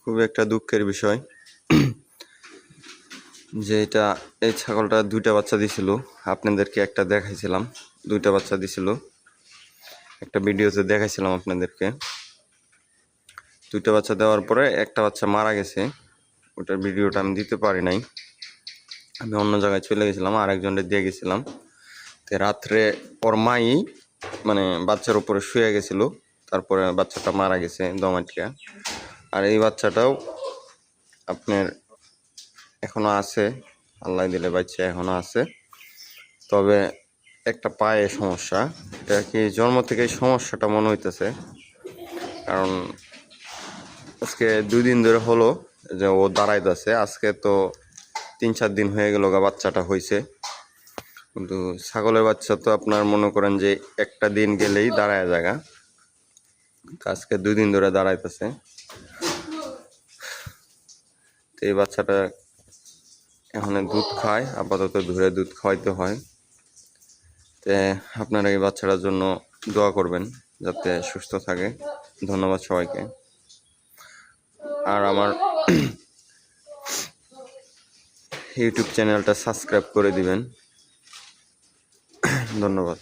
খুবই একটা দুঃখের বিষয় যে এই ছাগলটা 2টা বাচ্চা দিছিল। আপনাদেরকে একটা দেখাইছিলাম, 2টা বাচ্চা দিছিল, একটা ভিডিওতে দেখাইছিলাম আপনাদেরকে। 2টা বাচ্চা দেওয়ার পরে একটা বাচ্চা মারা গেছে। ওটার ভিডিওটা আমি দিতে পারি নাই, আমি অন্য জায়গায় চলে গেছিলাম, আরেকজনের দিয়ে গেছিলাম। তো রাত্রে ওর মাই মানে বাচ্চার উপরে শুয়ে গেছিল, তারপরে বাচ্চাটা মারা গেছে দম আটকে। আর এই বাচ্চাটাও আপনার এখনো আছে, আল্লাহ দিলে বাচ্চা এখনো আছে, তবে একটা পায়ে সমস্যা। এটা কি জন্ম থেকে সমস্যাটা মনে হইতেছে, কারণ আজকে 2 দিন ধরে হলো যে ও দাঁড়াইতেছে। আজকে তো 3-4 দিন হয়ে গেল বাচ্চাটা হয়েছে, কিন্তু ছাগলের বাচ্চা তো আপনার মনে করেন যে একটা দিন গেলেই দাঁড়ায় জায়গা, আজকে 2 দিন ধরে দাঁড়াইতেছে। তো এই বাচ্চাটা এখন দুধ খায়, আপাতত ধরে দুধ খাওয়াইতে হয়। তো আপনারা এই বাচ্চাটার জন্য দোয়া করবেন যাতে সুস্থ থাকে। ধন্যবাদ সবাইকে। আর আমার ইউটিউব চ্যানেলটা সাবস্ক্রাইব করে দিবেন। ধন্যবাদ।